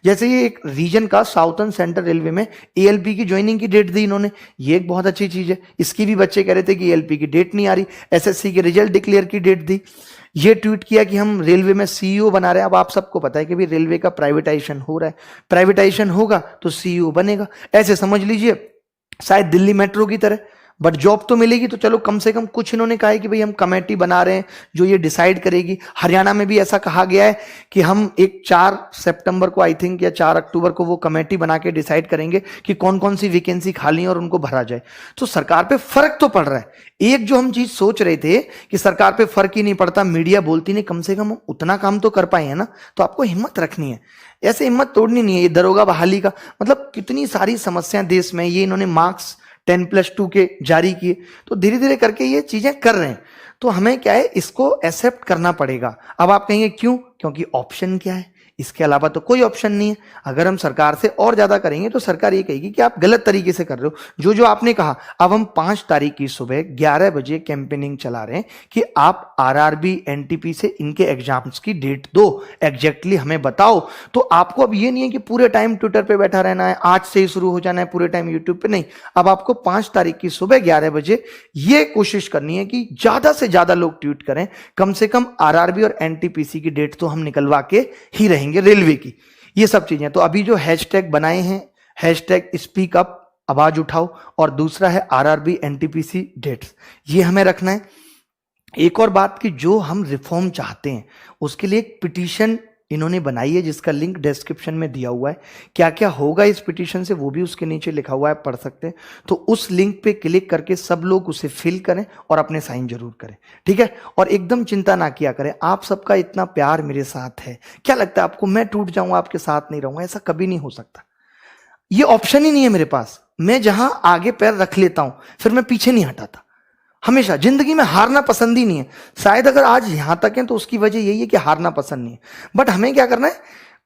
जैसे ये एक रीजन का साउथर्न सेंट्रल रेलवे में एएलपी की ज्वाइनिंग की डेट दी इन्होंने, ये एक बहुत अच्छी चीज है। इसकी भी बच्चे कह रहे थे कि एएलपी की डेट नहीं आ रही, एसएससी के रिजल्ट डिक्लेयर की डेट दी। ये ट्वीट किया कि हम रेलवे में सीईओ बना रहे हैं। अब आप सबको पता है कि भी रेलवे का प्राइवेटाइजेशन हो रहा है, प्राइवेटाइजेशन होगा तो सीईओ बनेगा। ऐसे समझ लीजिए शायद दिल्ली मेट्रो की तरह, बट जॉब तो मिलेगी। तो चलो कम से कम कुछ इन्होंने कहा है कि भाई हम कमेटी बना रहे हैं जो ये डिसाइड करेगी। हरियाणा में भी ऐसा कहा गया है कि हम एक 4 सितंबर को आई थिंक या 4 अक्टूबर को वो कमेटी बना के डिसाइड करेंगे कि कौन कौन सी वैकेंसी खाली है और उनको भरा जाए। तो सरकार पे फर्क तो पड़ रहा है। एक जो हम चीज सोच रहे थे कि सरकार पे फर्क ही नहीं पड़ता, मीडिया बोलती नहीं, कम से कम उतना काम तो कर पाए है ना। तो आपको हिम्मत रखनी है, ऐसे हिम्मत तोड़नी नहीं है। ये दरोगा बहाली का मतलब कितनी सारी समस्याएं देश में, ये इन्होंने मार्क्स 10+2 के जारी किए, तो धीरे धीरे करके ये चीजें कर रहे हैं। तो हमें क्या है, इसको एक्सेप्ट करना पड़ेगा। अब आप कहेंगे क्यों? क्योंकि ऑप्शन क्या है, इसके अलावा तो कोई ऑप्शन नहीं है। अगर हम सरकार से और ज्यादा करेंगे तो सरकार ये कहेगी कि आप गलत तरीके से कर रहे हो। जो जो आपने कहा, अब हम 5 तारीख की सुबह 11 बजे कैंपेनिंग चला रहे हैं कि आप आरआरबी एनटीपी से इनके एग्जाम्स की डेट दो, एग्जैक्टली हमें बताओ। तो आपको अब ये नहीं है कि पूरे टाइम ट्विटर पे बैठा रहना है, आज से ही शुरू हो जाना है पूरे टाइम यूट्यूब पे, नहीं। अब आपको 5 तारीख की सुबह 11 बजे ये कोशिश करनी है कि ज्यादा से ज्यादा लोग ट्वीट करें। कम से कम आरआरबी और एनटीपीसी की डेट तो हम निकलवा के ही रहेंगे, रेलवे की। ये सब चीजें तो अभी जो हैशटैग बनाए हैं, हैशटैग स्पीक अप, आवाज उठाओ, और दूसरा है आरआरबी एनटीपीसी डेट्स, ये हमें रखना है। एक और बात कि जो हम रिफॉर्म चाहते हैं उसके लिए एक पिटीशन इन्होंने बनाई है जिसका लिंक डिस्क्रिप्शन में दिया हुआ है। क्या क्या होगा इस पिटीशन से वो भी उसके नीचे लिखा हुआ है, पढ़ सकते हैं। तो उस लिंक पे क्लिक करके सब लोग उसे फिल करें और अपने साइन जरूर करें, ठीक है। और एकदम चिंता ना किया करें, आप सबका इतना प्यार मेरे साथ है। क्या लगता है आपको मैं टूट जाऊंगा, आपके साथ नहीं रहूंगा? ऐसा कभी नहीं हो सकता। ये ऑप्शन ही नहीं है मेरे पास। मैं जहां आगे पैर रख लेता हूं फिर मैं पीछे नहीं हटाता। हमेशा जिंदगी में हारना पसंद ही नहीं है। शायद अगर आज यहां तक है तो उसकी वजह यही है कि हारना पसंद नहीं है। बट हमें क्या करना है,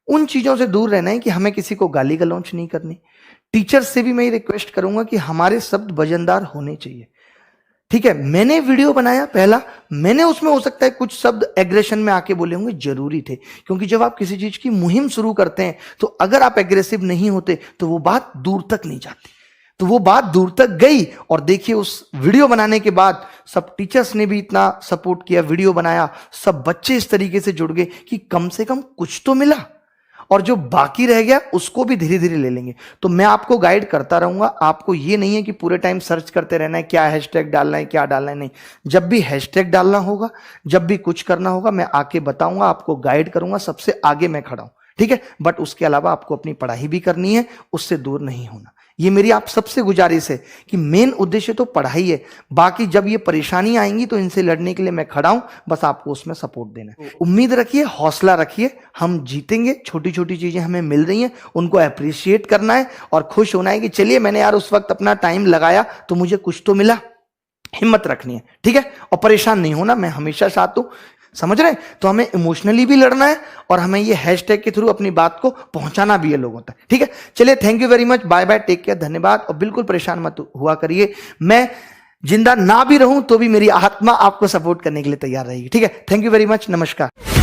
उन चीजों से दूर रहना है कि हमें किसी को गाली गलौच नहीं करनी। टीचर्स से भी मैं ये रिक्वेस्ट करूंगा कि हमारे शब्द वजनदार होने चाहिए, ठीक है। मैंने वीडियो बनाया पहला, मैंने उसमें हो सकता है कुछ शब्द एग्रेशन में आके बोले होंगे, जरूरी थे। क्योंकि जब आप किसी चीज की मुहिम शुरू करते हैं तो अगर आप एग्रेसिव नहीं होते तो वो बात दूर तक नहीं जाती। तो वो बात दूर तक गई। और देखिए उस वीडियो बनाने के बाद सब टीचर्स ने भी इतना सपोर्ट किया, वीडियो बनाया, सब बच्चे इस तरीके से जुड़ गए कि कम से कम कुछ तो मिला। और जो बाकी रह गया उसको भी धीरे धीरे ले लेंगे। तो मैं आपको गाइड करता रहूंगा। आपको ये नहीं है कि पूरे टाइम सर्च करते रहना है क्या हैशटैग डालना है, क्या डालना है, नहीं। जब भी हैशटैग डालना होगा, जब भी कुछ करना होगा, मैं आके बताऊंगा, आपको गाइड करूंगा, सबसे आगे मैं खड़ा हूं, ठीक है। बट उसके अलावा आपको अपनी पढ़ाई भी करनी है, उससे दूर नहीं होना। ये मेरी आप सबसे गुजारिश है कि मेन उद्देश्य तो पढ़ाई है। बाकी जब ये परेशानी आएंगी तो इनसे लड़ने के लिए मैं खड़ा हूं, बस आपको उसमें सपोर्ट देना है। उम्मीद रखिए, हौसला रखिए, हम जीतेंगे। छोटी छोटी चीजें हमें मिल रही हैं, उनको अप्रिशिएट करना है और खुश होना है कि चलिए मैंने यार उस वक्त अपना टाइम लगाया तो मुझे कुछ तो मिला। हिम्मत रखनी है, ठीक है। और परेशान नहीं होना, मैं हमेशा साथ हूं, समझ रहे हैं। तो हमें इमोशनली भी लड़ना है और हमें ये हैशटैग के थ्रू अपनी बात को पहुंचाना भी है लोगों तक, ठीक है। चलिए, thank you very much, bye bye, take care, धन्यवाद। और बिल्कुल परेशान मत हुआ करिए, मैं जिंदा ना भी रहूं तो भी मेरी आत्मा आपको सपोर्ट करने के लिए तैयार रहेगी, ठीक है। थैंक यू वेरी मच, नमस्कार।